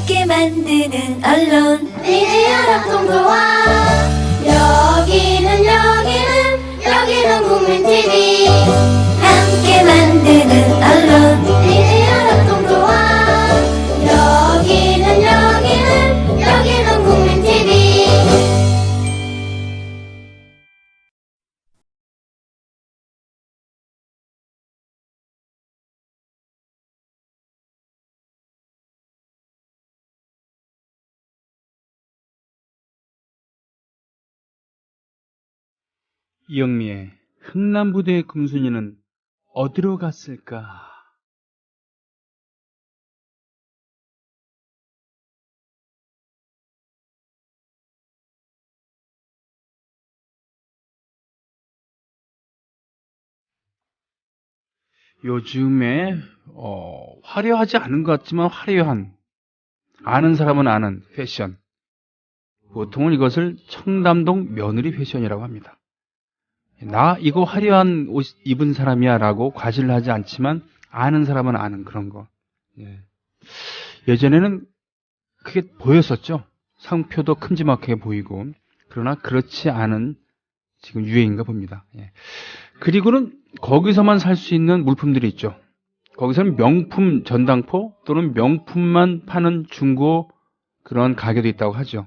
함께 만드는 언론 미디어 협동조합. 여기는 국민TV. 함께 만드는 언론 미디어 협동조합. 여기는 국민TV. 이영미의 흥남부대의 금순이는 어디로 갔을까? 요즘에 화려하지 않은 것 같지만 화려한, 아는 사람은 아는 패션, 보통은 이것을 청담동 며느리 패션이라고 합니다. 나 이거 화려한 옷 입은 사람이야 라고 과시를 하지 않지만 아는 사람은 아는 그런 거. 예전에는 그게 보였었죠. 상표도 큼지막하게 보이고. 그러나 그렇지 않은 지금 유행인가 봅니다. 그리고는 거기서만 살 수 있는 물품들이 있죠. 거기서는 명품 전당포 또는 명품만 파는 중고 그런 가게도 있다고 하죠.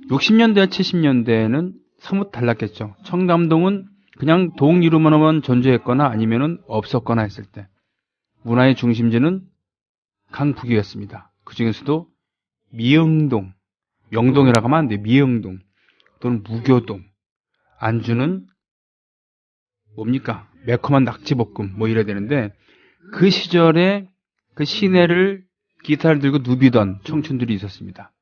60년대, 70년대에는 사뭇 달랐겠죠. 청담동은 그냥 동 이름으로만 존재했거나 아니면은 없었거나 했을 때 문화의 중심지는 강북이었습니다. 그 중에서도 미흥동, 명동이라고 하면 안 돼. 미흥동 또는 무교동, 안주는 뭡니까? 매콤한 낙지볶음 뭐 이래야 되는데 그 시절에 그 시내를 기타를 들고 누비던 청춘들이 있었습니다.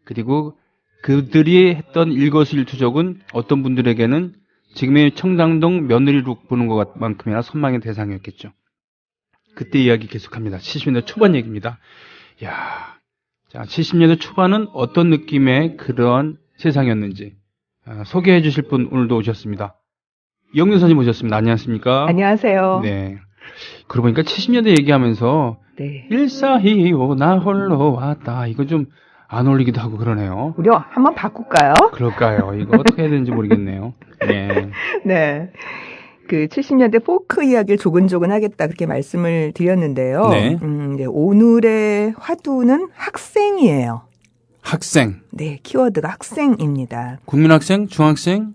그리고 그들이 했던 일거수일투족은 어떤 분들에게는 지금의 청담동 며느리룩 보는 것만큼이나 선망의 대상이었겠죠. 그때 이야기 계속합니다. 70년대 초반 얘기입니다. 자, 70년대 초반은 어떤 느낌의 그런 세상이었는지 소개해 주실 분 오늘도 오셨습니다. 이영미 선생님 오셨습니다. 안녕하십니까? 안녕하세요. 네. 그러고 보니까 70년대 얘기하면서 네. 1425 나 홀로 왔다. 이거 좀 안 어울리기도 하고 그러네요. 우리 한번 바꿀까요? 그럴까요? 이거 어떻게 해야 되는지 모르겠네요. 네. 네. 그 70년대 포크 이야기를 조근조근 하겠다 그렇게 말씀을 드렸는데요. 네. 네, 오늘의 화두는 학생이에요. 학생. 네, 키워드가 학생입니다. 국민학생, 중학생.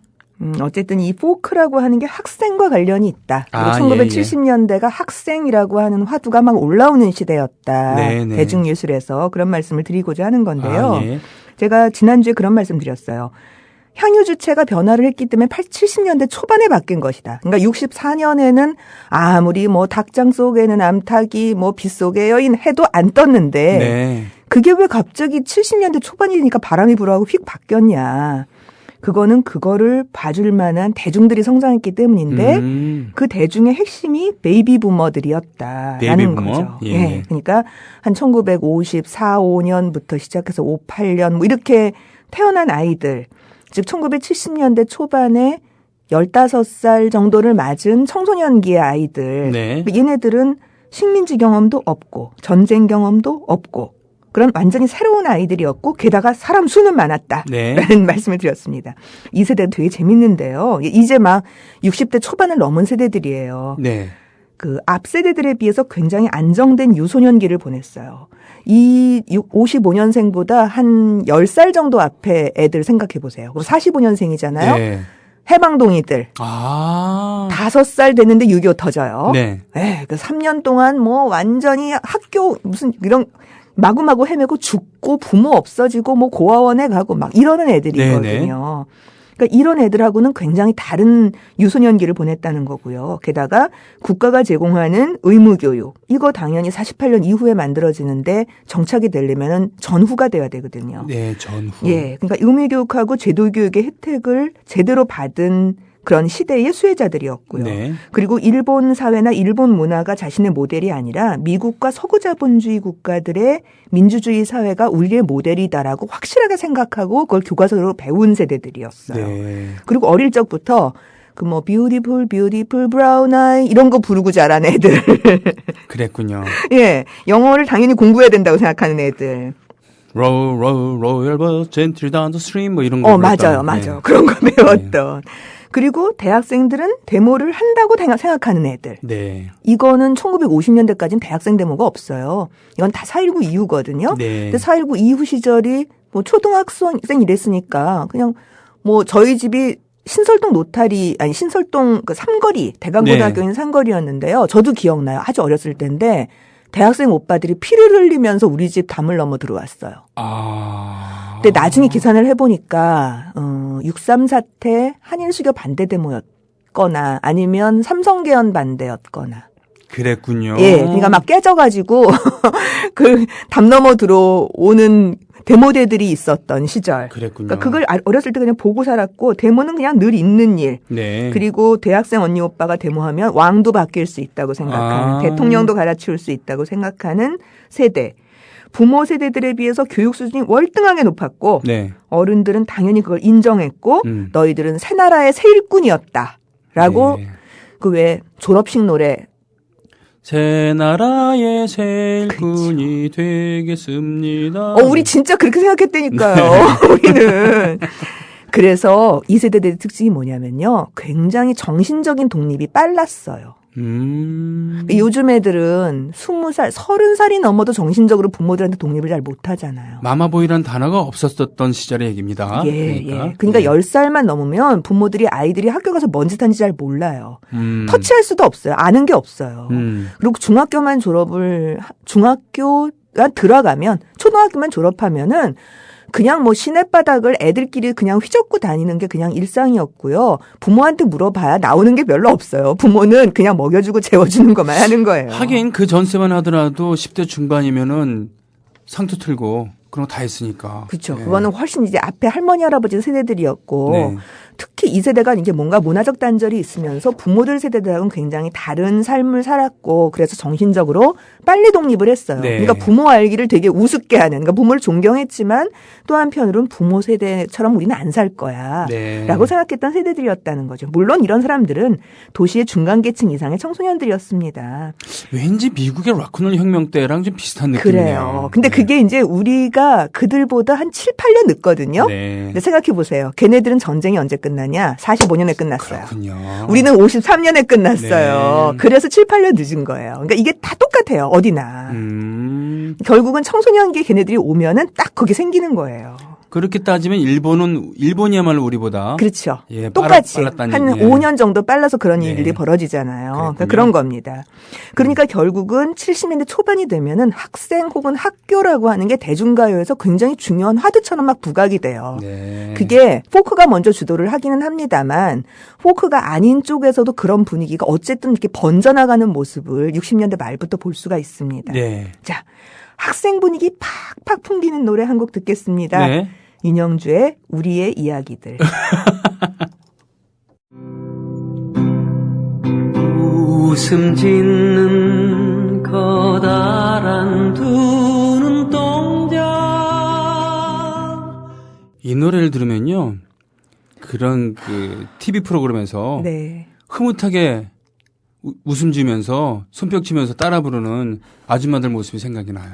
어쨌든 이 포크라고 하는 게 학생과 관련이 있다. 그리고 1970년대가 학생이라고 하는 화두가 막 올라오는 시대였다. 네네. 대중예술에서 그런 말씀을 드리고자 하는 건데요. 예. 제가 지난주에 그런 말씀 드렸어요. 향유 주체가 변화를 했기 때문에 70년대 초반에 바뀐 것이다. 그러니까 64년에는 아무리 뭐 닭장 속에는 암탉이 뭐 빗속의 여인 해도 안 떴는데 네. 그게 왜 갑자기 70년대 초반이니까 바람이 불어하고 휙 바뀌었냐. 그거는 그거를 봐줄 만한 대중들이 성장했기 때문인데 그 대중의 핵심이 베이비 부머들이었다라는 베이비 부머? 거죠. 예. 네. 그러니까 한 1954, 5년부터 시작해서 58년 뭐 이렇게 태어난 아이들, 즉 1970년대 초반에 15살 정도를 맞은 청소년기의 아이들. 네. 얘네들은 식민지 경험도 없고 전쟁 경험도 없고 그런 완전히 새로운 아이들이었고 게다가 사람 수는 많았다라는 네. 말씀을 드렸습니다. 이 세대는 되게 재밌는데요. 이제 막 60대 초반을 넘은 세대들이에요. 네. 그 앞 세대들에 비해서 굉장히 안정된 유소년기를 보냈어요. 이 55년생보다 한 10살 정도 앞에 애들 생각해 보세요. 그럼 45년생이잖아요. 네. 해방동이들. 아. 5살 됐는데 6.25 터져요. 네. 네, 그 3년 동안 뭐 완전히 학교 무슨 이런 마구마구 헤매고 죽고 부모 없어지고 뭐 고아원에 가고 막 이러는 애들이거든요. 네네. 그러니까 이런 애들하고는 굉장히 다른 유소년기를 보냈다는 거고요. 게다가 국가가 제공하는 의무교육 이거 당연히 48년 이후에 만들어지는데 정착이 되려면은 전후가 돼야 되거든요. 네, 전후. 예, 그러니까 의무교육하고 제도교육의 혜택을 제대로 받은 그런 시대의 수혜자들이었고요. 네. 그리고 일본 사회나 일본 문화가 자신의 모델이 아니라 미국과 서구 자본주의 국가들의 민주주의 사회가 우리의 모델이다라고 확실하게 생각하고 그걸 교과서로 배운 세대들이었어요. 네. 그리고 어릴 적부터 그 뭐 beautiful beautiful brown eye 이런 거 부르고 자란 애들. 그랬군요. 예, 영어를 당연히 공부해야 된다고 생각하는 애들. row row royal boat gently down the stream 뭐 이런 거 맞아요. 불렀던, 그런 거 배웠던. 그리고 대학생들은 데모를 한다고 생각하는 애들. 네. 이거는 1950년대까지는 대학생 데모가 없어요. 이건 다 4.19 이후거든요. 네. 근데 4.19 이후 시절이 뭐 초등학생 이랬으니까 그냥 뭐 저희 집이 신설동 그 삼거리, 대강고등학교 있는 삼거리였는데요. 저도 기억나요. 아주 어렸을 때인데 대학생 오빠들이 피를 흘리면서 우리 집 담을 넘어 들어왔어요. 근데 나중에 계산을 해보니까 6.3 사태 한일수교 반대 데모였거나 아니면 삼성개헌 반대였거나. 그랬군요. 예, 그러니까 막 깨져가지고 그 담 넘어 들어오는 데모대들이 있었던 시절. 그랬군요. 그러니까 그걸 어렸을 때 그냥 보고 살았고 데모는 그냥 늘 있는 일. 네. 그리고 대학생 언니 오빠가 데모하면 왕도 바뀔 수 있다고 생각하는 대통령도 갈아치울 수 있다고 생각하는 세대. 부모 세대들에 비해서 교육 수준이 월등하게 높았고 네. 어른들은 당연히 그걸 인정했고 너희들은 새 나라의 새 일꾼이었다라고 네. 그 왜 졸업식 노래 새 나라의 새 일꾼이 되겠습니다. 우리 진짜 그렇게 생각했다니까요. 우리는. 그래서 이 세대들의 특징이 뭐냐면요. 굉장히 정신적인 독립이 빨랐어요. 요즘 애들은 20살, 30살이 넘어도 정신적으로 부모들한테 독립을 잘 못하잖아요. 마마보이란 단어가 없었던 시절의 얘기입니다. 그러니까 10살만 넘으면 부모들이 아이들이 학교 가서 뭔 짓 하는지 잘 몰라요. 터치할 수도 없어요. 아는 게 없어요. 그리고 중학교가 들어가면 초등학교만 졸업하면은 그냥 뭐 시냇바닥을 애들끼리 그냥 휘젓고 다니는 게 그냥 일상이었고요. 부모한테 물어봐야 나오는 게 별로 없어요. 부모는 그냥 먹여주고 재워주는 것만 하는 거예요. 하긴 그 전세만 하더라도 10대 중반이면은 상투 틀고 그런 거 다 했으니까. 그렇죠. 그거는 훨씬 이제 앞에 할머니 할아버지 세대들이었고 특히 이 세대가 이제 뭔가 문화적 단절이 있으면서 부모들 세대들하고는 굉장히 다른 삶을 살았고 그래서 정신적으로 빨리 독립을 했어요. 그러니까 부모 알기를 되게 우습게 하는 그러니까 부모를 존경했지만 또 한편으로는 부모 세대처럼 우리는 안 살 거야 라고 생각했던 세대들이었다는 거죠. 물론 이런 사람들은 도시의 중간계층 이상의 청소년들이었습니다. 왠지 미국의 락큰롤 혁명 때랑 좀 비슷한 느낌이에요. 그래요. 근데 그게 이제 우리가 그들보다 한 7, 8년 늦거든요. 근데 생각해 보세요. 걔네들은 전쟁이 언제 끝나냐? 45년에 끝났어요. 그렇군요. 우리는 53년에 끝났어요. 그래서 7, 8년 늦은 거예요. 그러니까 이게 다 똑같아요. 어디나. 결국은 청소년기에 걔네들이 오면은 딱 거기 생기는 거예요. 그렇게 따지면 일본이야말로 우리보다 그렇죠. 예, 똑같이 한 빨랐다는 5년 정도 빨라서 그런 일들이 벌어지잖아요. 그러니까 그런 겁니다. 그러니까 결국은 70년대 초반이 되면은 학생 혹은 학교라고 하는 게 대중가요에서 굉장히 중요한 화두처럼 막 부각이 돼요. 그게 포크가 먼저 주도를 하기는 합니다만 포크가 아닌 쪽에서도 그런 분위기가 어쨌든 이렇게 번져나가는 모습을 60년대 말부터 볼 수가 있습니다. 자, 학생 분위기 팍팍 풍기는 노래 한 곡 듣겠습니다. 윤영주의 우리의 이야기들. 웃음 짓는 커다란 두 눈동자. 이 노래를 들으면요. 그런 그 TV 프로그램에서 흐뭇하게 웃음 지면서 손뼉 치면서 따라 부르는 아줌마들 모습이 생각이 나요.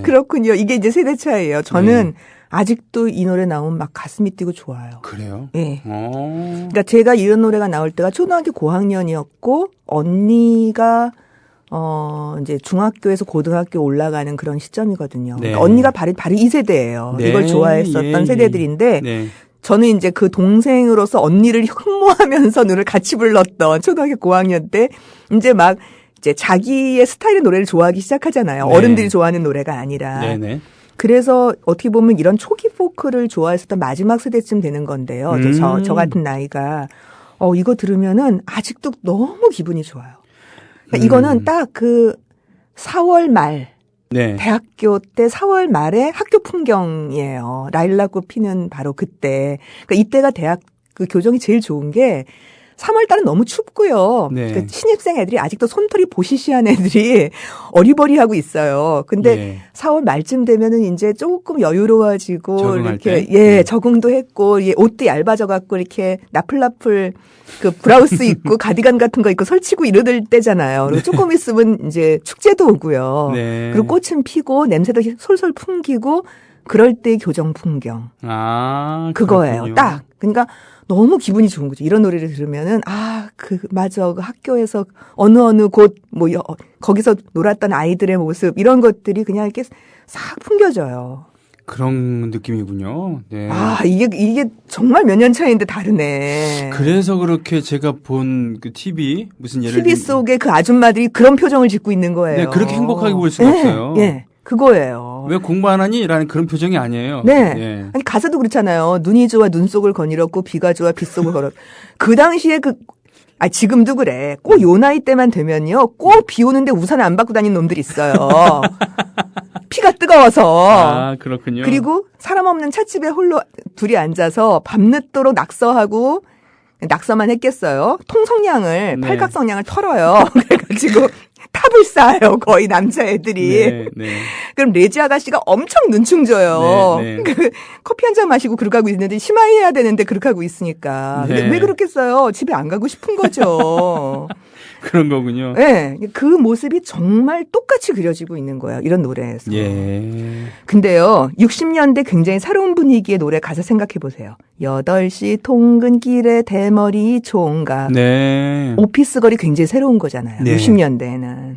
그렇군요. 이게 이제 세대 차이예요. 저는 아직도 이 노래 나오면 막 가슴이 뛰고 좋아요. 그래요? 그러니까 제가 이런 노래가 나올 때가 초등학교 고학년이었고 언니가 이제 중학교에서 고등학교 올라가는 그런 시점이거든요. 그러니까 언니가 바로 이 세대예요. 이걸 좋아했었던 세대들인데 저는 이제 그 동생으로서 언니를 흠모하면서 노래를 같이 불렀던 초등학교 고학년 때 이제 막 이제 자기의 스타일의 노래를 좋아하기 시작하잖아요. 어른들이 좋아하는 노래가 아니라. 그래서 어떻게 보면 이런 초기 포크를 좋아했었던 마지막 세대쯤 되는 건데요. 저 같은 나이가 이거 들으면은 아직도 너무 기분이 좋아요. 그러니까 이거는 딱 그 4월 말 대학교 때 4월 말에 학교 풍경이에요. 라일락꽃 피는 바로 그때. 그러니까 이때가 대학 그 교정이 제일 좋은 게 3월달은 너무 춥고요. 네. 그 신입생 애들이 아직도 손털이 보시시한 애들이 어리버리하고 있어요. 근데 예. 4월 말쯤 되면은 이제 조금 여유로워지고 적응할 이렇게 때? 예, 적응도 했고 예, 옷도 얇아져 갖고 이렇게 나플나플 그 브라우스 입고 가디건 같은 거 입고 설치고 이러들 때잖아요. 그리고 조금 있으면 이제 축제도 오고요. 네. 그리고 꽃은 피고 냄새도 솔솔 풍기고 그럴 때 교정 풍경. 아, 그거예요. 그렇군요. 딱. 그러니까 너무 기분이 좋은 거죠. 이런 노래를 들으면은 맞아. 그 학교에서 어느 곳 뭐 거기서 놀았던 아이들의 모습 이런 것들이 그냥 이렇게 싹 풍겨져요. 그런 느낌이군요. 네. 이게 정말 몇 년 차이인데 다르네. 그래서 그렇게 제가 본 그 TV 무슨 예를 TV 속에 그 아줌마들이 그런 표정을 짓고 있는 거예요. 네, 그렇게 행복하게 볼 수가 없어요. 예. 그거예요. 왜 공부 안 하니? 라는 그런 표정이 아니에요. 네. 예. 아니, 가사도 그렇잖아요. 눈이 좋아 눈 속을 거닐었고, 비가 좋아 빛 속을 걸었. 그 당시에 지금도 그래. 꼭 요 나이 때만 되면요. 꼭 비 오는데 우산 안 받고 다니는 놈들이 있어요. 피가 뜨거워서. 아, 그렇군요. 그리고 사람 없는 찻집에 홀로 둘이 앉아서 밤늦도록 낙서하고, 낙서만 했겠어요. 통성량을, 네. 팔각성량을 털어요. 그래가지고 탑을 쌓아요. 거의 남자애들이. 네, 네. 그럼 레지 아가씨가 엄청 눈충 줘요. 네, 네. 커피 한 잔 마시고 그렇게 하고 있는데 심하이 해야 되는데 그렇게 하고 있으니까. 근데 네. 왜 그렇겠어요? 집에 안 가고 싶은 거죠. 그런 거군요. 네, 그 모습이 정말 똑같이 그려지고 있는 거예요. 이런 노래에서. 예. 근데요, 60년대 굉장히 새로운 분위기의 노래 가사 생각해 보세요. 8시 통근길에 대머리 총각. 네. 오피스 걸이 굉장히 새로운 거잖아요. 네. 60년대에는.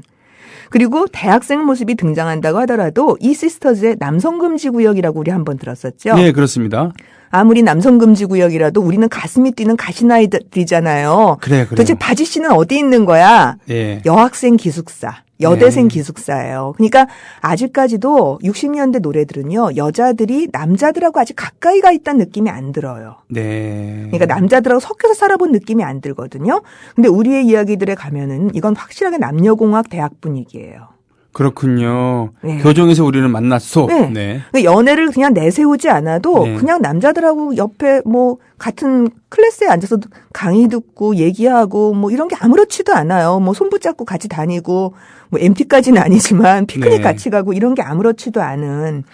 그리고 대학생 모습이 등장한다고 하더라도 이 시스터즈의 남성금지구역이라고 우리 한번 들었었죠. 네, 그렇습니다. 아무리 남성금지구역이라도 우리는 가슴이 뛰는 가시나이들이잖아요. 그래요. 도대체 바지 씨는 어디 있는 거야? 예. 여학생 기숙사. 여대생 네. 기숙사예요. 그러니까 아직까지도 60년대 노래들은요. 여자들이 남자들하고 아직 가까이 가 있다는 느낌이 안 들어요. 네. 그러니까 남자들하고 섞여서 살아본 느낌이 안 들거든요. 근데 우리의 이야기들에 가면은 이건 확실하게 남녀공학 대학 분위기예요. 그렇군요. 네. 교정에서 우리는 만났소. 네. 네. 그러니까 연애를 그냥 내세우지 않아도 네. 그냥 남자들하고 옆에 뭐 같은 클래스에 앉아서 강의 듣고 얘기하고 뭐 이런 게 아무렇지도 않아요. 뭐 손 붙잡고 같이 다니고 뭐 MT까지는 아니지만 피크닉 네. 같이 가고 이런 게 아무렇지도 않은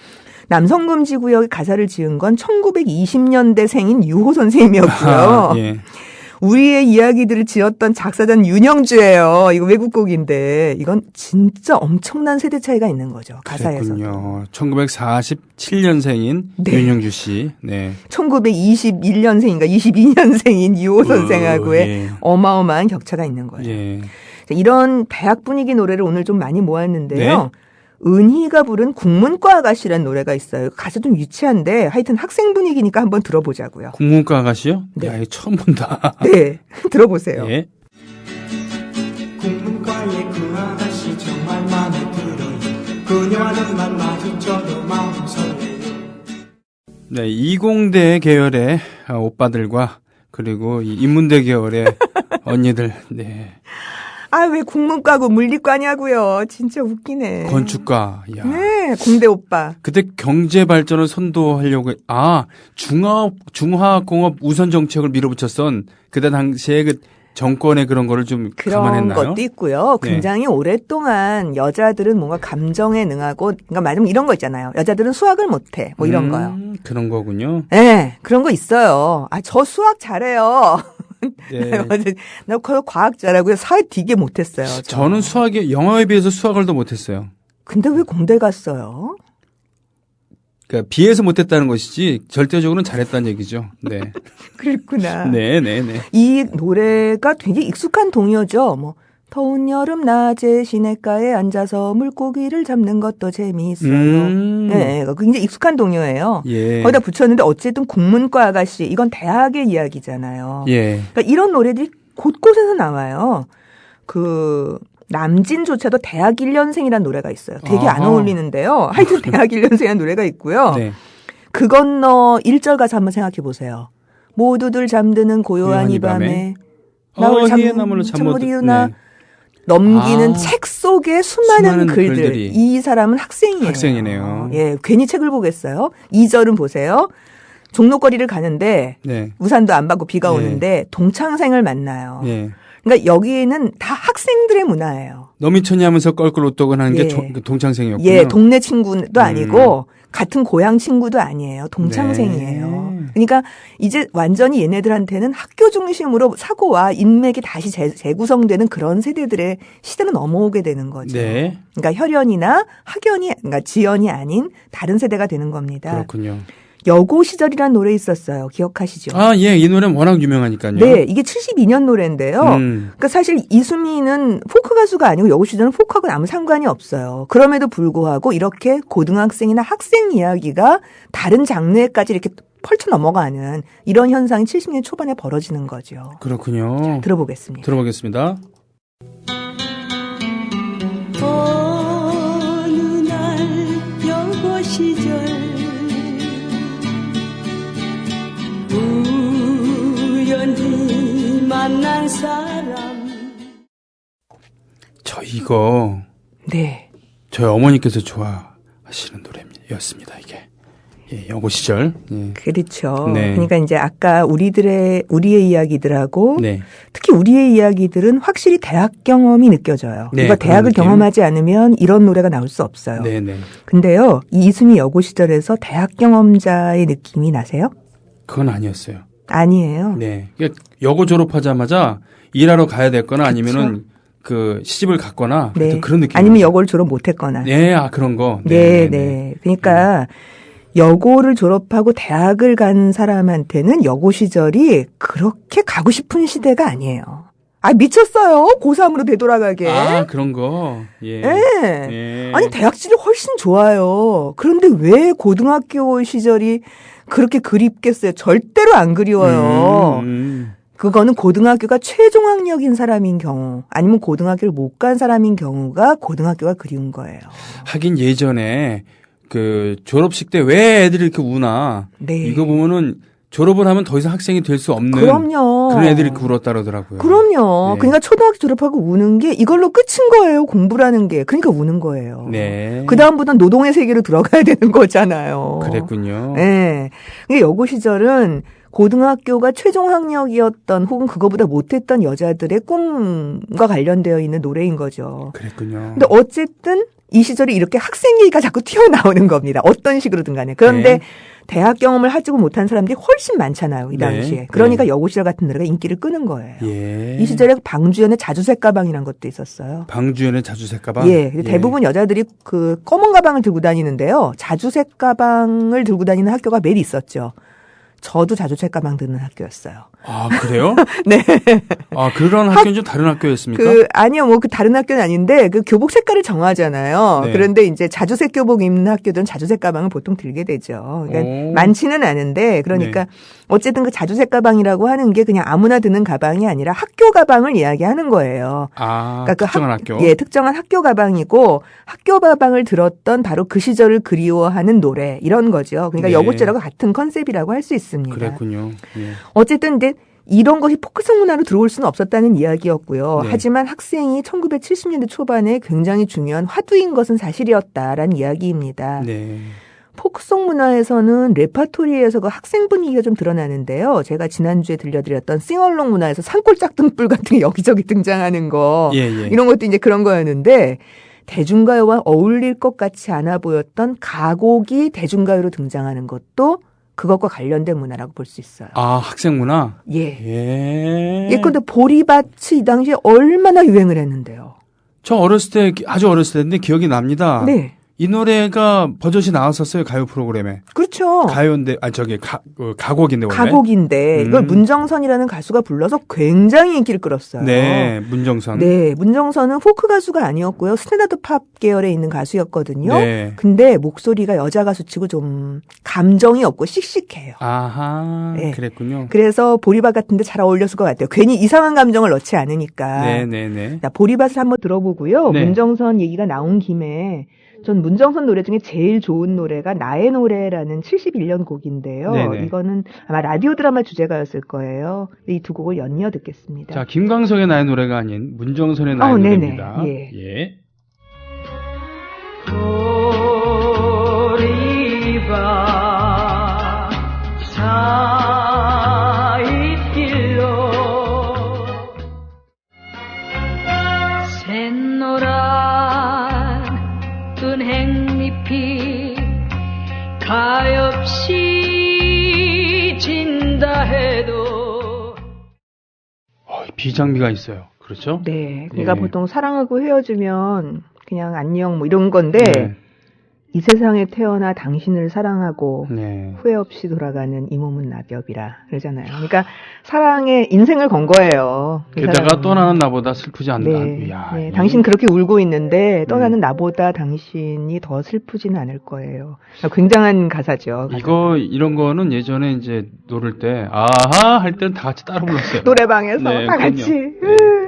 남성금지구역의 가사를 지은 건 1920년대 생인 유호 선생님이었고요. 아, 예. 우리의 이야기들을 지었던 작사자는 윤영주예요. 이거 외국곡인데 이건 진짜 엄청난 세대 차이가 있는 거죠. 가사에서. 그랬군요. 1947년생인 네. 윤영주 씨. 네. 1921년생인가 22년생인 유호 선생하고의 예. 어마어마한 격차가 있는 거예요. 예. 이런 대학 분위기 노래를 오늘 좀 많이 모았는데요. 네. 은희가 부른 국문과 아가씨라는 노래가 있어요. 가사 좀 유치한데 하여튼 학생 분위기니까 한번 들어보자고요. 국문과 아가씨요? 네. 야, 이거 처음 본다. 네, 들어보세요. 예. 국문과의 그 아가씨 정말 마음에 들어요. 그녀와는 난 마주쳐도 마음 설레요. 네, 이공대 계열의 오빠들과 그리고 이 인문대 계열의 언니들. 네. 아, 왜 국문과고 물리과냐고요. 진짜 웃기네. 건축과. 야. 네, 공대 오빠. 그때 경제 발전을 선도하려고 중화공업 우선 정책을 밀어붙였던 그때 당시에 그 정권의 그런 거를 좀 그런 감안했나요? 것도 있고요. 네. 굉장히 오랫동안 여자들은 뭔가 감정에 능하고, 그러니까 말하면 이런 거 있잖아요. 여자들은 수학을 못해. 뭐 이런 거요. 그런 거군요. 네, 그런 거 있어요. 아, 저 수학 잘해요. 네. 나 과학 잘하고요. 사회 되게 못했어요. 저는 영어에 비해서 수학을 더 못했어요. 근데 왜 공대 갔어요? 그러니까 비해서 못했다는 것이지 절대적으로는 잘했다는 얘기죠. 네. 그랬구나. 네, 네, 네. 이 노래가 되게 익숙한 동요죠. 뭐 더운 여름 낮에 시냇가에 앉아서 물고기를 잡는 것도 재미있어요. 네, 굉장히 익숙한 동요예요. 예. 거기다 붙였는데 어쨌든 국문과 아가씨 이건 대학의 이야기잖아요. 예. 그러니까 이런 노래들이 곳곳에서 나와요. 그 남진조차도 대학 1년생이라는 노래가 있어요. 되게 안 아하. 어울리는데요. 하여튼 대학 1년생이라는 노래가 있고요. 네. 그 건너 1절 가사 한번 생각해 보세요. 모두들 잠드는 고요한 이 밤에 나를 희의 나무를 잠 못 이유나 네. 넘기는 아. 책 속에 수많은 글들. 글들이. 이 사람은 학생이에요. 학생이네요. 예, 괜히 책을 보겠어요. 2절은 보세요. 종로거리를 가는데 네. 우산도 안 받고 비가 네. 오는데 동창생을 만나요. 네. 그러니까 여기는 다 학생들의 문화예요. 너 미쳤냐 하면서 껄껄 웃더군 하는 예. 게 동창생이었군요. 예, 동네 친구도 아니고 같은 고향 친구도 아니에요. 동창생이에요. 네. 그러니까 이제 완전히 얘네들한테는 학교 중심으로 사고와 인맥이 다시 재구성되는 그런 세대들의 시대로 넘어오게 되는 거죠. 네. 그러니까 혈연이나 학연이, 그러니까 지연이 아닌 다른 세대가 되는 겁니다. 그렇군요. 여고 시절이라는 노래 있었어요. 기억하시죠? 아, 예, 이 노래는 워낙 유명하니까요. 네, 이게 72년 노래인데요. 그러니까 사실 이수미는 포크 가수가 아니고 여고 시절은 포크하고는 아무 상관이 없어요. 그럼에도 불구하고 이렇게 고등학생이나 학생 이야기가 다른 장르에까지 이렇게 펼쳐 넘어가는 이런 현상이 70년 초반에 벌어지는 거죠. 그렇군요. 들어보겠습니다. 들어보겠습니다. 어느 날 여고 시절 우연히 만난 사람 저 이거 네. 저희 어머니께서 좋아하시는 노래였습니다. 이게 예, 여고 시절. 예. 그렇죠. 네. 그러니까 이제 아까 우리의 이야기들하고 네. 특히 우리의 이야기들은 확실히 대학 경험이 느껴져요. 네, 우리가 그런 대학을 느낌. 경험하지 않으면 이런 노래가 나올 수 없어요. 네, 네. 근데요, 이 이수미 여고 시절에서 대학 경험자의 느낌이 나세요? 그건 아니었어요. 아니에요. 네. 그러니까 여고 졸업하자마자 일하러 가야 됐거나 아니면은 그 시집을 갔거나 네. 그런 느낌. 아니면 여고를 졸업 못했거나. 네, 아 그런 거. 네, 네. 그러니까 여고를 졸업하고 대학을 간 사람한테는 여고 시절이 그렇게 가고 싶은 시대가 아니에요. 아, 미쳤어요. 고3으로 되돌아가게. 아, 그런 거. 예. 네. 예. 아니, 대학 시절이 훨씬 좋아요. 그런데 왜 고등학교 시절이 그렇게 그립겠어요? 절대로 안 그리워요. 그거는 고등학교가 최종학력인 사람인 경우, 아니면 고등학교를 못 간 사람인 경우가 고등학교가 그리운 거예요. 하긴 예전에 그 졸업식 때 왜 애들이 이렇게 우나. 네. 이거 보면은 졸업을 하면 더 이상 학생이 될 수 없는 그럼요. 그런 애들이 이렇게 울었다 그러더라고요. 그럼요. 네. 그러니까 초등학교 졸업하고 우는 게 이걸로 끝인 거예요. 공부라는 게. 그러니까 우는 거예요. 네. 그다음부터는 노동의 세계로 들어가야 되는 거잖아요. 그랬군요. 네. 근데 여고 시절은 고등학교가 최종 학력이었던 혹은 그거보다 못했던 여자들의 꿈과 관련되어 있는 노래인 거죠. 그랬군요. 근데 어쨌든 이 시절에 이렇게 학생 얘기가 자꾸 튀어나오는 겁니다. 어떤 식으로든 간에. 그런데 네. 대학 경험을 하지도 못한 사람들이 훨씬 많잖아요. 이 당시에. 네. 그러니까 네. 여고 시절 같은 노래가 인기를 끄는 거예요. 예. 이 시절에 방주연의 자주색 가방이라는 것도 있었어요. 방주연의 자주색 가방. 예. 대부분 여자들이 그 검은 가방을 들고 다니는데요. 자주색 가방을 들고 다니는 학교가 매일 있었죠. 저도 자주색 가방 드는 학교였어요. 아, 그래요? 네. 아, 그런 학교는 좀 다른 학교였습니까? 아니요, 뭐, 다른 학교는 아닌데, 교복 색깔을 정하잖아요. 네. 그런데 이제 자주색 교복 입는 학교들은 자주색 가방을 보통 들게 되죠. 그러니까 오. 많지는 않은데, 그러니까 네. 어쨌든 그 자주색 가방이라고 하는 게 그냥 아무나 드는 가방이 아니라 학교 가방을 이야기하는 거예요. 아, 그러니까 특정한 학교. 예, 특정한 학교 가방이고, 학교 가방을 들었던 바로 그 시절을 그리워하는 노래, 이런 거죠. 그러니까 네. 여고죄라고 같은 컨셉이라고 할 수 있습니다. 그랬군요. 예. 어쨌든 이제 이런 것이 포크송 문화로 들어올 수는 없었다는 이야기였고요. 네. 하지만 학생이 1970년대 초반에 굉장히 중요한 화두인 것은 사실이었다라는 이야기입니다. 네. 포크송 문화에서는 레파토리에서 그 학생 분위기가 좀 드러나는데요. 제가 지난주에 들려드렸던 싱얼롱 문화에서 산골 짝등불 같은 게 여기저기 등장하는 거. 예, 예. 이런 것도 이제 그런 거였는데 대중가요와 어울릴 것 같지 않아 보였던 가곡이 대중가요로 등장하는 것도 그것과 관련된 문화라고 볼 수 있어요. 아, 학생 문화? 예. 예. 예컨대 보리밭이 이 당시에 얼마나 유행을 했는데요. 저 어렸을 때, 아주 어렸을 때인데 기억이 납니다. 네. 이 노래가 버젓이 나왔었어요, 가요 프로그램에. 그렇죠. 가요인데, 가곡인데, 원래. 가곡인데 이걸 문정선이라는 가수가 불러서 굉장히 인기를 끌었어요. 네, 문정선. 네, 문정선은 포크 가수가 아니었고요. 스탠다드 팝 계열에 있는 가수였거든요. 네. 근데 목소리가 여자 가수치고 좀 감정이 없고 씩씩해요. 아하, 네. 그랬군요. 그래서 보리밭 같은데 잘 어울렸을 것 같아요. 괜히 이상한 감정을 넣지 않으니까. 네네네. 자, 보리밭을 한번 들어보고요. 네. 문정선 얘기가 나온 김에 전 문정선 노래 중에 제일 좋은 노래가 나의 노래라는 71년 곡인데요. 네네. 이거는 아마 라디오 드라마 주제가였을 거예요. 이 두 곡을 연이어 듣겠습니다. 자, 김광석의 나의 노래가 아닌 문정선의 나의 네네. 노래입니다. 예. 예. 보리밭 깊이 가엾이 진다 해도 비장미가 있어요. 그렇죠? 네. 그러니까 예. 보통 사랑하고 헤어지면 그냥 안녕 뭐 이런 건데 네. 이 세상에 태어나 당신을 사랑하고 네. 후회 없이 돌아가는 이 몸은 낙엽이라 그러잖아요. 그러니까 사랑에 인생을 건 거예요. 이 게다가 사람은. 떠나는 나보다 슬프지 않다. 네. 이야, 네. 이- 당신 그렇게 울고 있는데 떠나는 나보다 당신이 더 슬프지는 않을 거예요. 굉장한 가사죠. 이런 거는 예전에 이제 노를 때 아하 할 때는 다 같이 따라 불렀어요. 노래방에서 네, 다 그럼요. 같이. 네.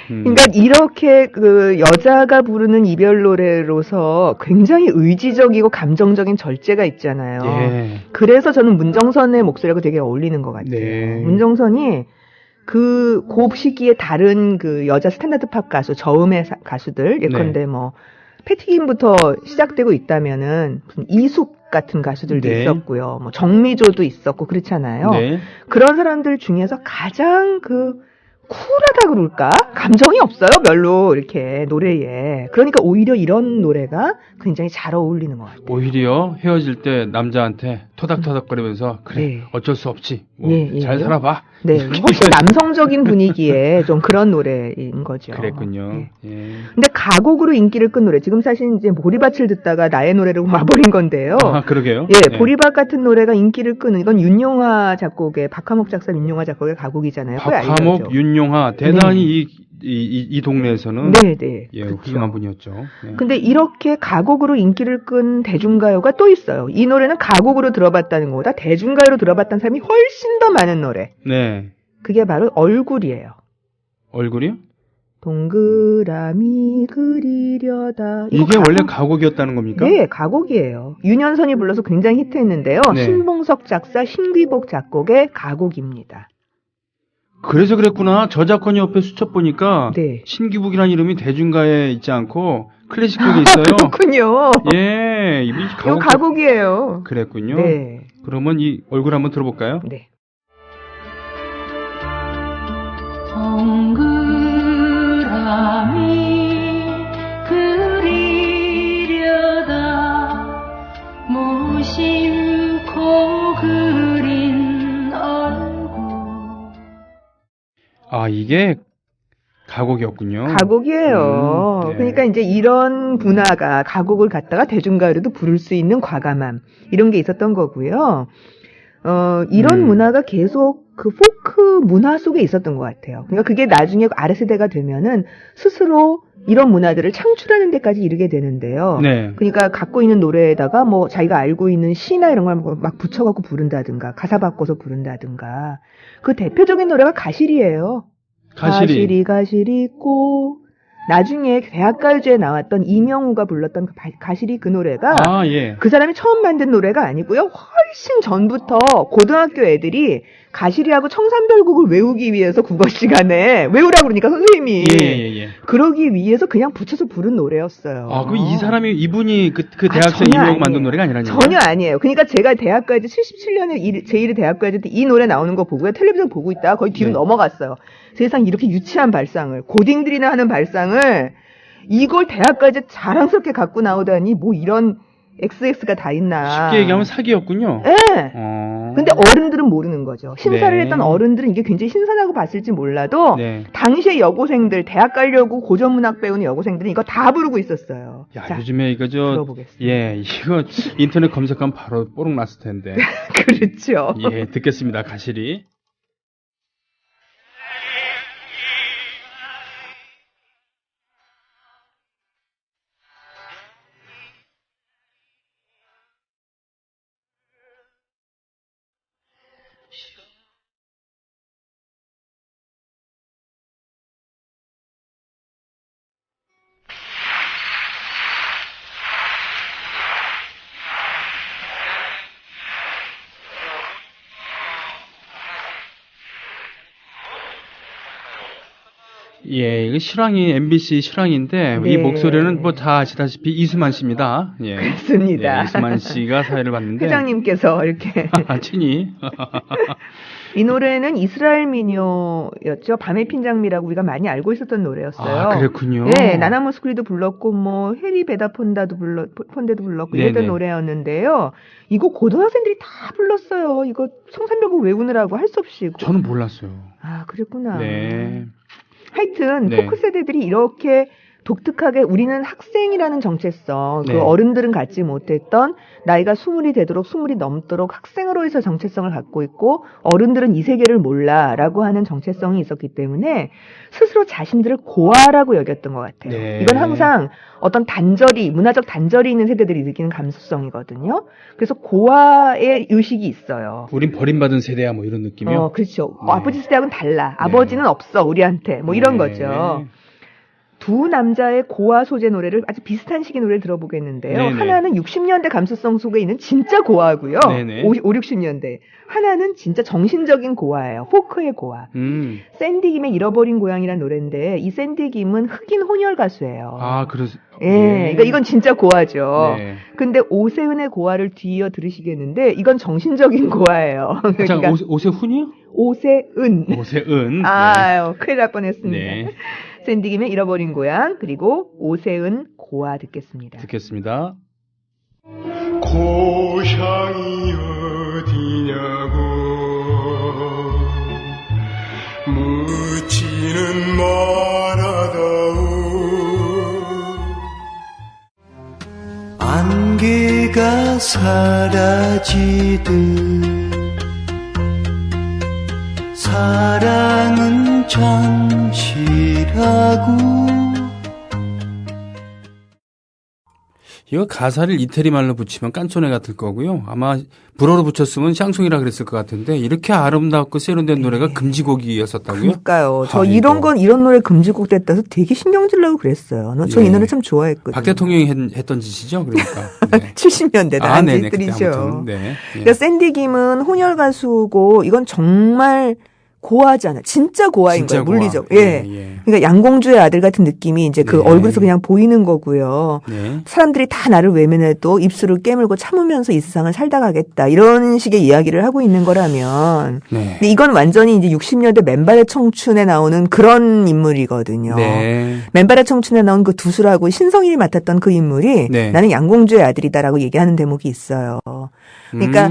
그러니까 이렇게 그 여자가 부르는 이별 노래로서 굉장히 의지적이고 감정적인 절제가 있잖아요. 예. 그래서 저는 문정선의 목소리하고 되게 어울리는 것 같아요. 네. 문정선이 그 시기에 다른 그 여자 스탠다드 팝 가수, 저음의 가수들, 예컨대 뭐 패티김부터 시작되고 있다면은 무슨 이숙 같은 가수들도 네. 있었고요. 뭐 정미조도 있었고 그렇잖아요. 네. 그런 사람들 중에서 가장 그 쿨하다 그럴까? 감정이 없어요, 별로 이렇게 노래에. 그러니까 오히려 이런 노래가 굉장히 잘 어울리는 것 같아요. 오히려 헤어질 때 남자한테 토닥토닥거리면서 그래 네. 어쩔 수 없지 뭐 예, 예. 잘 살아봐. 네, 훨씬 남성적인 분위기의 좀 그런 노래인 거죠. 그랬군요. 네. 예. 근데 가곡으로 인기를 끈 노래, 지금 사실 이제 보리밭을 듣다가 나의 노래로 와버린 건데요. 아 그러게요. 예, 네. 보리밭 같은 노래가 인기를 끄는 이건 윤용화 작곡의 박하목 작사 윤용화 작곡의 가곡이잖아요. 꽤 박하목, 알려져. 윤용화 대단히 이 동네에서는 네, 네. 예, 그쵸. 훌륭한 분이었죠. 네. 근데 이렇게 가곡으로 인기를 끈 대중가요가 또 있어요. 이 노래는 가곡으로 들어봤다는 것보다 대중가요로 들어봤다는 사람이 훨씬 더 많은 노래. 네. 그게 바로 얼굴이에요. 얼굴이요? 동그라미 그리려다. 이거 이게 원래 가곡- 가곡이었다는 겁니까? 네, 가곡이에요. 윤현선이 불러서 굉장히 히트했는데요. 네. 신봉석 작사, 신귀복 작곡의 가곡입니다. 그래서 그랬구나. 저작권이 옆에 수첩 보니까 네. 신기북이라는 이름이 대중가에 있지 않고 클래식 쪽에 있어요. 그렇군요. 예, 이 이거 가곡이에요. 그랬군요. 네. 그러면 이 얼굴 한번 들어볼까요? 네. 동그라미 그리려다 무심코 그린 얼굴 아, 이게 가곡이었군요. 가곡이에요. 네. 그러니까 이제 이런 문화가 가곡을 갖다가 대중가요로도 부를 수 있는 과감함 이런 게 있었던 거고요. 이런 문화가 계속 그 포크 문화 속에 있었던 것 같아요. 그러니까 그게 나중에 R세대가 되면은 스스로 이런 문화들을 창출하는 데까지 이르게 되는데요. 네. 그러니까 갖고 있는 노래에다가 뭐 자기가 알고 있는 시나 이런 걸 막 붙여갖고 부른다든가 가사 바꿔서 부른다든가 그 대표적인 노래가 가시리예요. 가시리 있고 나중에 대학가요제에 나왔던 이명우가 불렀던 그 가시리 그 노래가 아, 예. 그 사람이 처음 만든 노래가 아니고요. 훨씬 전부터 고등학교 애들이 가시리하고 청산별곡을 외우기 위해서 국어 시간에 외우라고 그러니까 선생님이 예. 그러기 위해서 그냥 붙여서 부른 노래였어요. 아, 그럼 이분이 그 대학생 전혀 이명 아니에요. 만든 노래가 아니라는 전혀 아니에요. 그러니까 제가 대학가요제 77년에 제1회 대학가요제 때 이 노래 나오는 거 보고요. 텔레비전 보고 있다가 거의 뒤로 네. 넘어갔어요. 세상 이렇게 유치한 발상을 고딩들이나 하는 발상을 이걸 대학가요제 자랑스럽게 갖고 나오다니 뭐 이런 XX가 다 있나. 쉽게 얘기하면 사기였군요. 예. 어. 근데 어른들은 모르는 거죠. 심사를 네. 했던 어른들은 이게 굉장히 신선하고 봤을지 몰라도 네. 당시에 여고생들 대학 가려고 고전문학 배우는 여고생들은 이거 다 부르고 있었어요. 야, 자, 요즘에 이거 들어보겠습니다. 예, 이거 인터넷 검색하면 바로 뽀록 났을 텐데. 그렇죠. 예, 듣겠습니다. 가시리. 예, 이거 실황이 MBC 실황인데 네. 이 목소리는 뭐 다 아시다시피 이수만 씨입니다. 예. 그렇습니다. 예, 이수만 씨가 사회를 봤는데 회장님께서 이렇게 친히 이 노래는 이스라엘 민요였죠. 밤의 핀장미라고 우리가 많이 알고 있었던 노래였어요. 아, 그랬군요. 네, 나나 모스크리도 불렀고 뭐 해리 베다폰데도 불렀고 이랬던 네네. 노래였는데요. 이거 고등학생들이 다 불렀어요. 이거 성산별곡 외우느라고 할 수 없이. 저는 몰랐어요. 아, 그랬구나. 네. 하여튼 네. 포크 세대들이 이렇게 독특하게 우리는 학생이라는 정체성, 네. 그 어른들은 갖지 못했던 나이가 20이 되도록 20이 넘도록 학생으로서 정체성을 갖고 있고 어른들은 이 세계를 몰라라고 하는 정체성이 있었기 때문에 스스로 자신들을 고아라고 여겼던 것 같아요. 네. 이건 항상 어떤 단절이, 문화적 단절이 있는 세대들이 느끼는 감수성이거든요. 그래서 고아의 의식이 있어요. 우린 버림받은 세대야 뭐 이런 느낌이요. 그렇죠. 네. 아버지 세대하고는 달라. 아버지는 없어 우리한테. 뭐 이런 네. 거죠. 두 남자의 고아 소재 노래를 아주 비슷한 식의 노래를 들어보겠는데요. 네네. 하나는 60년대 감수성 속에 있는 진짜 고아고요. 네네. 5, 60년대. 하나는 진짜 정신적인 고아예요. 포크의 고아. 샌디 김의 잃어버린 고향이라는 노래인데 이 샌디 김은 흑인 혼혈 가수예요. 아, 그래서 예, 그러니까 이건 진짜 고아죠. 네. 근데 오세훈의 고아를 뒤이어 들으시겠는데 이건 정신적인 고아예요. 자, 그러니까 오세훈이요? 오세은. 오세은. 아유, 큰일 날 뻔했습니다. 네. 샌디 김의 잃어버린 고향 그리고 오세은 고아 듣겠습니다. 듣겠습니다. 고향이 어디냐고 묻지는 말아다오 안개가 사라지듯 사랑은 잠시라고 이거 가사를 이태리 말로 붙이면 깐초네 같을 거고요. 아마 불어로 붙였으면 샹송이라 그랬을 것 같은데 이렇게 아름답고 세련된 노래가 금지곡이었었다고요? 그러니까요. 저 아이고. 이런 노래 금지곡 됐다서 되게 신경질 나고 그랬어요. 전 이 예. 노래 참 좋아했거든요. 박 대통령이 했던 짓이죠, 그러니까. 네. 70년대 아, 네네. 나한테들이죠. 그때 아무튼, 네. 예. 그러니까 샌디 김은 혼혈 가수고 이건 정말 고아잖아요. 진짜 고아인 진짜 거예요. 고아. 물리적. 예. 예. 그러니까 양공주의 아들 같은 느낌이 이제 그 네. 얼굴에서 그냥 보이는 거고요. 네. 사람들이 다 나를 외면해도 입술을 깨물고 참으면서 이 세상을 살다 가겠다. 이런 식의 이야기를 하고 있는 거라면. 네. 근데 이건 완전히 이제 60년대 맨발의 청춘에 나오는 그런 인물이거든요. 네. 맨발의 청춘에 나온 그 두수라고 신성일이 맡았던 그 인물이 네. 나는 양공주의 아들이다라고 얘기하는 대목이 있어요. 그러니까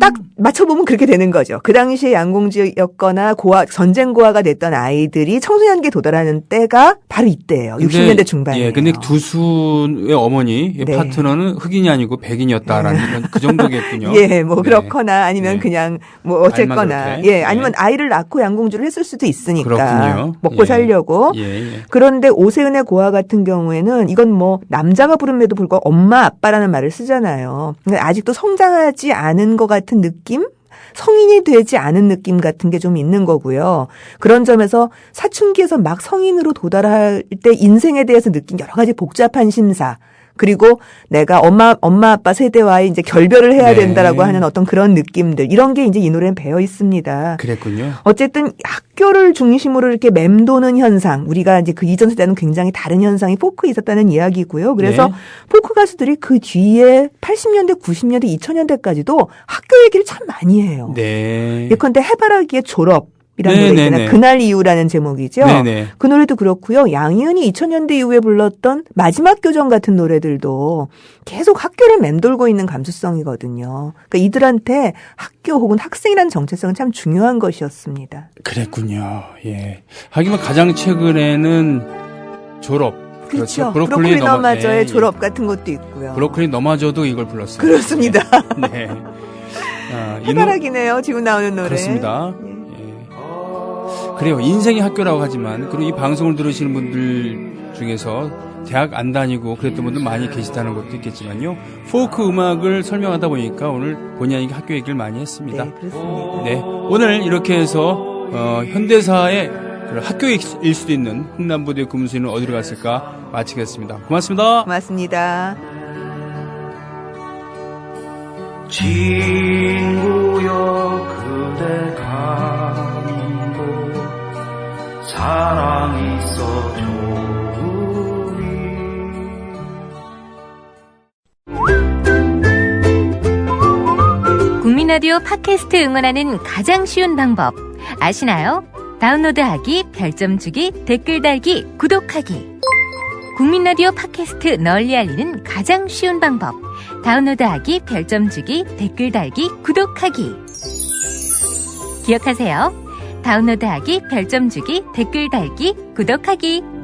딱 맞춰보면 그렇게 되는 거죠. 그 당시에 양공주였거나 고아, 전쟁 고아가 됐던 아이들이 청소년기에 도달하는 때가 바로 이때예요. 60년대 중반이에요. 예, 근데 두수의 어머니, 네. 파트너는 흑인이 아니고 백인이었다라는 그 정도겠군요. 예, 뭐 네. 그렇거나 아니면 네. 그냥 뭐 어쨌거나 알만 그렇게. 예, 아니면 아이를 낳고 양공주를 했을 수도 있으니까 그렇군요. 먹고 예. 살려고. 예, 예. 그런데 오세은의 고아 같은 경우에는 이건 뭐 남자가 부름에도 불구하고 엄마 아빠라는 말을 쓰잖아요. 근데 아직도 성장하지 않은 것 같은 느낌? 성인이 되지 않은 느낌 같은 게 좀 있는 거고요. 그런 점에서 사춘기에서 막 성인으로 도달할 때 인생에 대해서 느낀 여러 가지 복잡한 심사. 그리고 내가 엄마 아빠 세대와의 이제 결별을 해야 네. 된다라고 하는 어떤 그런 느낌들. 이런 게 이제 이 노래는 배어 있습니다. 그랬군요. 어쨌든 학교를 중심으로 이렇게 맴도는 현상. 우리가 이제 그 이전 세대는 굉장히 다른 현상이 포크에 있었다는 이야기고요. 그래서 네. 포크 가수들이 그 뒤에 80년대, 90년대, 2000년대까지도 학교 얘기를 참 많이 해요. 네. 예컨대 해바라기의 졸업. 이라는 네, 노래 네, 있잖아요. 네. 그날 이후라는 제목이죠. 네, 네. 그 노래도 그렇고요. 양희은이 2000년대 이후에 불렀던 마지막 교정 같은 노래들도 계속 학교를 맴돌고 있는 감수성이거든요. 그러니까 이들한테 학교 혹은 학생이라는 정체성은 참 중요한 것이었습니다. 그랬군요. 예. 하기만 가장 최근에는 졸업. 그렇죠. 브로콜리 너마저의 예, 졸업 같은 것도 있고요. 브로콜리 너마저도 이걸 불렀어요. 그렇습니다. 네. 아, 해바라기네요. 지금 나오는 노래. 그렇습니다. 예. 그래요. 인생이 학교라고 하지만 그리고 이 방송을 들으시는 분들 중에서 대학 안 다니고 그랬던 분들 많이 계시다는 것도 있겠지만요. 포크 음악을 설명하다 보니까 오늘 본의 아니게 학교 얘기를 많이 했습니다. 네, 그렇습니다. 네. 오늘 이렇게 해서 현대사의 학교일 수도 있는 흥남부대 금수인은 어디로 갔을까 마치겠습니다. 고맙습니다. 고맙습니다. 친구여 그대 가는 곳 사랑이 있어 좋으니. 국민라디오 팟캐스트 응원하는 가장 쉬운 방법 아시나요? 다운로드하기, 별점 주기, 댓글 달기, 구독하기. 국민라디오 팟캐스트 널리 알리는 가장 쉬운 방법. 다운로드하기, 별점 주기, 댓글 달기, 구독하기. 기억하세요. 다운로드하기, 별점 주기, 댓글 달기, 구독하기.